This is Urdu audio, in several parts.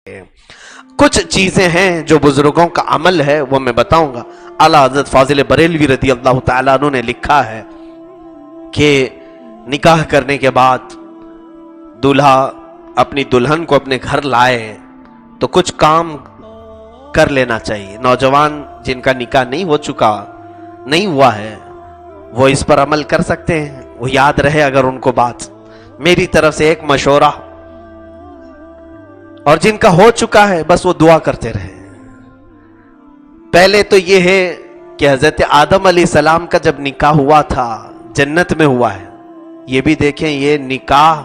کچھ چیزیں ہیں جو بزرگوں کا عمل ہے وہ میں بتاؤں گا. اعلیٰ حضرت فاضل بریلوی رضی اللہ تعالیٰ عنہ نے لکھا ہے کہ نکاح کرنے کے بعد دولہا اپنی دلہن کو اپنے گھر لائے تو کچھ کام کر لینا چاہیے. نوجوان جن کا نکاح نہیں ہوا ہے وہ اس پر عمل کر سکتے ہیں. وہ یاد رہے اگر ان کو بات میری طرف سے ایک مشورہ, اور جن کا ہو چکا ہے بس وہ دعا کرتے رہے. پہلے تو یہ ہے کہ حضرت آدم علیہ السلام کا جب نکاح ہوا تھا جنت میں ہوا ہے. یہ بھی دیکھیں یہ نکاح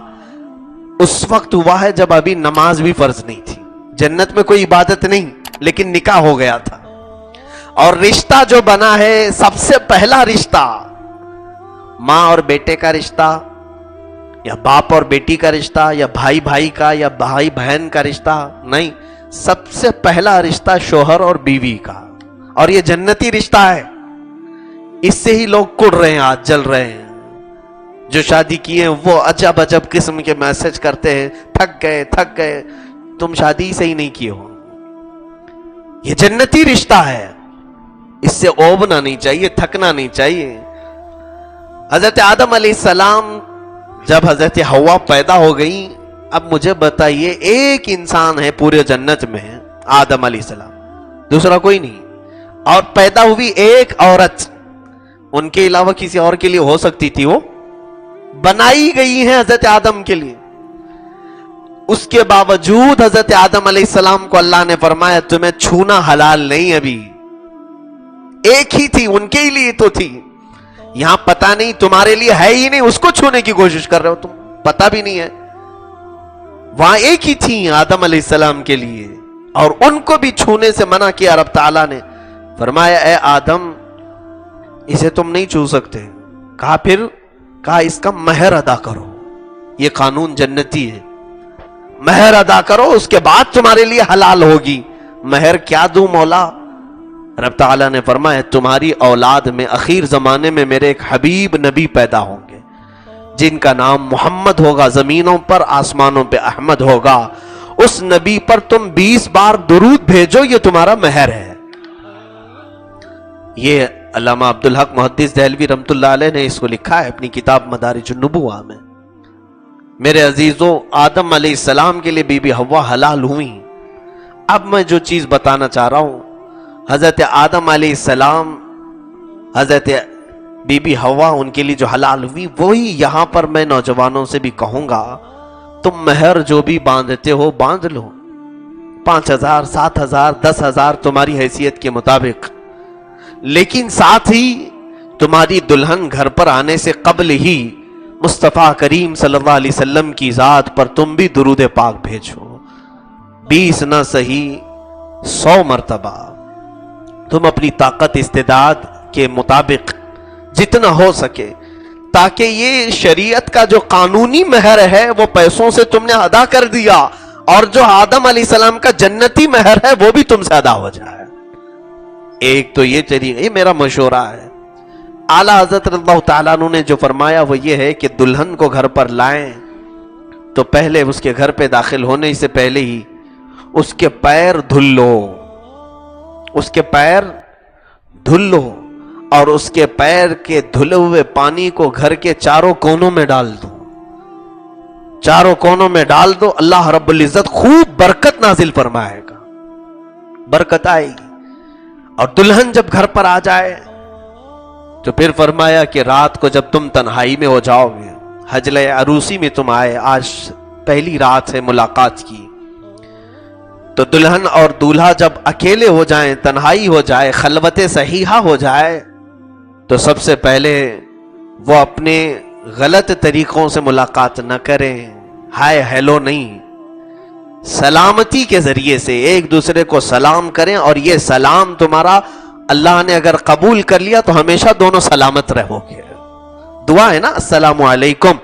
اس وقت ہوا ہے جب ابھی نماز بھی فرض نہیں تھی. جنت میں کوئی عبادت نہیں لیکن نکاح ہو گیا تھا. اور رشتہ جو بنا ہے سب سے پہلا رشتہ ماں اور بیٹے کا رشتہ, یا باپ اور بیٹی کا رشتہ, یا بھائی بھائی کا, یا بھائی بہن کا رشتہ نہیں. سب سے پہلا رشتہ شوہر اور بیوی کا, اور یہ جنتی رشتہ ہے. اس سے ہی لوگ کڑ رہے ہیں, آج جل رہے ہیں. جو شادی کیے ہیں وہ عجب عجب قسم کے میسج کرتے ہیں, تھک گئے. تم شادی سے ہی نہیں کیے ہو. یہ جنتی رشتہ ہے, اس سے اوبنا نہیں چاہیے, تھکنا نہیں چاہیے. حضرت آدم علیہ السلام جب حضرت حوا پیدا ہو گئی, اب مجھے بتائیے ایک انسان ہے پورے جنت میں, آدم علیہ السلام, دوسرا کوئی نہیں. اور پیدا ہوئی ایک عورت, ان کے علاوہ کسی اور کے لیے ہو سکتی تھی, وہ بنائی گئی ہیں حضرت آدم کے لیے. اس کے باوجود حضرت آدم علیہ السلام کو اللہ نے فرمایا تمہیں چھونا حلال نہیں. ابھی ایک ہی تھی, ان کے لیے تو تھی. یہاں پتہ نہیں تمہارے لیے ہے ہی نہیں, اس کو چھونے کی کوشش کر رہے ہو تم, پتہ بھی نہیں ہے. وہاں ایک ہی تھی آدم علیہ السلام کے لیے, اور ان کو بھی چھونے سے منع کیا. رب تعالیٰ نے فرمایا اے آدم اسے تم نہیں چھو سکتے. کہا اس کا مہر ادا کرو. یہ قانون جنتی ہے, مہر ادا کرو اس کے بعد تمہارے لیے حلال ہوگی. مہر کیا دوں مولا؟ رب تعالیٰ نے فرمایا تمہاری اولاد میں اخیر زمانے میں میرے ایک حبیب نبی پیدا ہوں گے جن کا نام محمد ہوگا, زمینوں پر آسمانوں پہ احمد ہوگا. اس نبی پر تم 20 بار درود بھیجو, یہ تمہارا مہر ہے. یہ علامہ عبدالحق محدث دہلوی رحمۃ اللہ علیہ نے اس کو لکھا ہے اپنی کتاب مدارج النبوہ میں. میرے عزیزوں, آدم علیہ السلام کے لیے بی بی حوا حلال ہوئی. اب میں جو چیز بتانا چاہ رہا ہوں, حضرت آدم علیہ السلام, حضرت بی بی حوا ان کے لیے جو حلال ہوئی, وہی یہاں پر میں نوجوانوں سے بھی کہوں گا تم مہر جو بھی باندھتے ہو باندھ لو, 5,000 7,000 10,000 تمہاری حیثیت کے مطابق. لیکن ساتھ ہی تمہاری دلہن گھر پر آنے سے قبل ہی مصطفیٰ کریم صلی اللہ علیہ وسلم کی ذات پر تم بھی درود پاک بھیجو. 20 نہ سہی 100 مرتبہ تم اپنی طاقت استعداد کے مطابق جتنا ہو سکے, تاکہ یہ شریعت کا جو قانونی مہر ہے وہ پیسوں سے تم نے ادا کر دیا, اور جو آدم علیہ السلام کا جنتی مہر ہے وہ بھی تم سے ادا ہو جائے. ایک تو یہ طریقہ, یہ میرا مشورہ ہے. اعلیٰ حضرت اللہ تعالیٰ عنہ نے جو فرمایا وہ یہ ہے کہ دلہن کو گھر پر لائیں تو پہلے اس کے گھر پہ داخل ہونے سے پہلے ہی اس کے پیر دھل لو, اس کے پیر دھل لو, اور اس کے پیر کے دھلے ہوئے پانی کو گھر کے چاروں کونوں میں ڈال دو. چاروں کونوں میں ڈال دو, اللہ رب العزت خوب برکت نازل فرمائے گا, برکت آئے گی. اور دلہن جب گھر پر آ جائے تو پھر فرمایا کہ رات کو جب تم تنہائی میں ہو جاؤ گے, حجلہ عروسی میں تم آئے, آج پہلی رات ہے ملاقات کی, تو دلہن اور دولہا جب اکیلے ہو جائیں, تنہائی ہو جائے, خلوت صحیحہ ہو جائے, تو سب سے پہلے وہ اپنے غلط طریقوں سے ملاقات نہ کریں, ہائے ہیلو نہیں, سلامتی کے ذریعے سے ایک دوسرے کو سلام کریں. اور یہ سلام تمہارا اللہ نے اگر قبول کر لیا تو ہمیشہ دونوں سلامت رہو گے. دعا ہے نا, السلام علیکم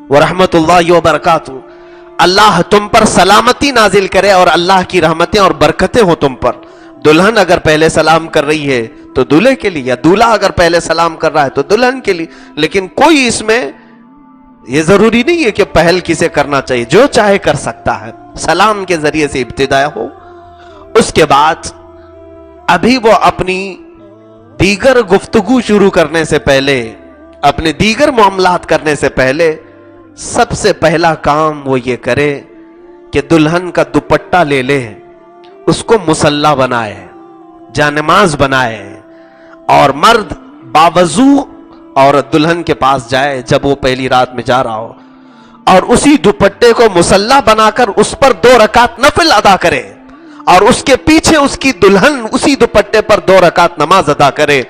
ورحمت اللہ وبرکاتہ, اللہ تم پر سلامتی نازل کرے اور اللہ کی رحمتیں اور برکتیں ہو تم پر. دلہن اگر پہلے سلام کر رہی ہے تو دولہے کے لیے, یا دولہا اگر پہلے سلام کر رہا ہے تو دلہن کے لیے. لیکن کوئی اس میں یہ ضروری نہیں ہے کہ پہل کسے کرنا چاہیے، جو چاہے کر سکتا ہے. سلام کے ذریعے سے ابتدا ہو. اس کے بعد ابھی وہ اپنی دیگر گفتگو شروع کرنے سے پہلے، اپنے دیگر معاملات کرنے سے پہلے سب سے پہلا کام وہ یہ کرے کہ دلہن کا دوپٹہ لے لے، اس کو مصلی بنائے، جانماز بنائے، اور مرد باوضو عورت دلہن کے پاس جائے جب وہ پہلی رات میں جا رہا ہو، اور اسی دوپٹے کو مصلی بنا کر اس پر 2 رکعت نفل ادا کرے، اور اس کے پیچھے اس کی دلہن اسی دوپٹے پر 2 رکعت نماز ادا کرے،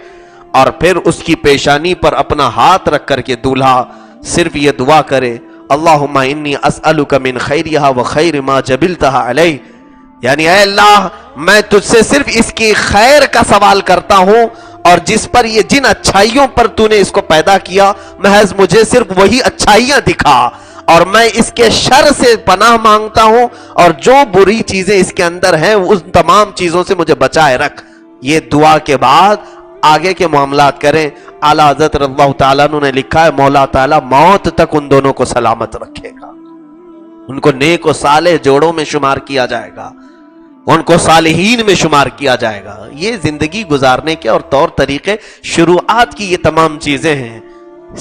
اور پھر اس کی پیشانی پر اپنا ہاتھ رکھ کر کے دولہا صرف یہ دعا کرے، اللہم انی اسألک من خیرہا و خیر ما جبلتہا علیہ، یعنی اے اللہ میں تجھ سے صرف اس کی خیر کا سوال کرتا ہوں، اور جس پر یہ جن اچھائیوں پر تو نے اس کو پیدا کیا محض مجھے صرف وہی اچھائیاں دکھا، اور میں اس کے شر سے پناہ مانگتا ہوں، اور جو بری چیزیں اس کے اندر ہیں ان تمام چیزوں سے مجھے بچائے رکھ. یہ دعا کے بعد آگے کے معاملات کریں. اعلیٰ حضرت رضی اللہ تعالیٰ عنہ نے لکھا ہے مولا تعالیٰ موت تک ان دونوں کو سلامت رکھے گا، ان کو نیک و صالح جوڑوں میں شمار کیا جائے گا، ان کو صالحین میں شمار کیا جائے گا. یہ زندگی گزارنے کے اور طور طریقے شروعات کی یہ تمام چیزیں ہیں.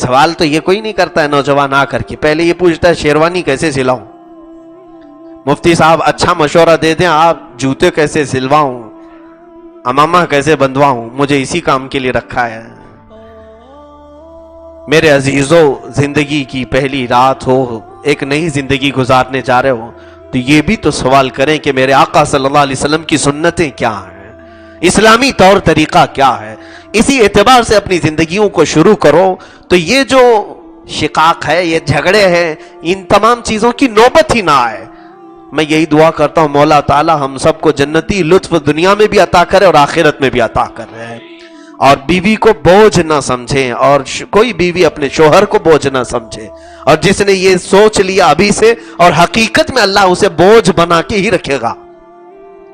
سوال تو یہ کوئی نہیں کرتا ہے نوجوان آ کر کے پہلے یہ پوچھتا ہے شیروانی کیسے سلاؤں، مفتی صاحب اچھا مشورہ دے دیں، آپ جوتے کیسے سلواؤں، امامہ کیسے بندواؤں، مجھے اسی کام کے لیے رکھا ہے. میرے عزیزو، زندگی کی پہلی رات ہو، ایک نئی زندگی گزارنے جا رہے ہو، تو یہ بھی تو سوال کریں کہ میرے آقا صلی اللہ علیہ وسلم کی سنتیں کیا ہیں، اسلامی طور طریقہ کیا ہے. اسی اعتبار سے اپنی زندگیوں کو شروع کرو. تو یہ جو شقاق ہے، یہ جھگڑے ہیں، ان تمام چیزوں کی نوبت ہی نہ آئے. میں یہی دعا کرتا ہوں مولا تعالی ہم سب کو جنتی لطف دنیا میں بھی عطا کرے اور آخرت میں بھی عطا کر رہے ہیں، اور بیوی کو بوجھ نہ سمجھیں، اور کوئی بیوی اپنے شوہر کو بوجھ نہ سمجھے. اور جس نے یہ سوچ لیا ابھی سے، اور حقیقت میں اللہ اسے بوجھ بنا کے ہی رکھے گا.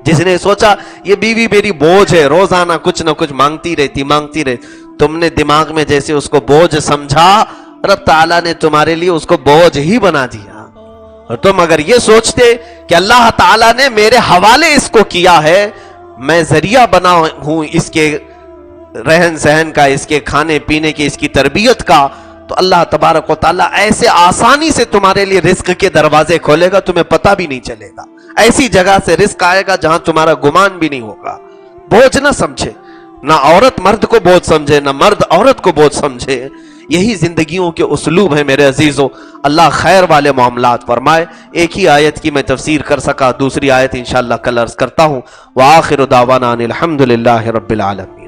جس نے سوچا یہ بیوی میری بوجھ ہے، روزانہ کچھ نہ کچھ مانگتی رہتی، تم نے دماغ میں جیسے اس کو بوجھ سمجھا، رب تعالیٰ نے تمہارے لیے اس کو بوجھ ہی بنا دیا. اور تم اگر یہ سوچتے کہ اللہ تعالیٰ نے میرے حوالے اس کو کیا ہے، میں ذریعہ بنا ہوں اس کے رہن سہن کا، اس کے کھانے پینے کی، اس کی تربیت کا، تو اللہ تبارک و تعالیٰ ایسے آسانی سے تمہارے لیے رزق کے دروازے کھولے گا، تمہیں پتہ بھی نہیں چلے گا. ایسی جگہ سے رزق آئے گا جہاں تمہارا گمان بھی نہیں ہوگا. بوجھ نہ سمجھے، نہ عورت مرد کو بوجھ سمجھے، نہ مرد عورت کو بوجھ سمجھے. یہی زندگیوں کے اسلوب ہیں میرے عزیزوں. اللہ خیر والے معاملات فرمائے. ایک ہی آیت کی میں تفسیر کر سکا، دوسری آیت انشاءاللہ کل عرض کرتا ہوں. وآخر دعوانا ان الحمدللہ رب العالمین.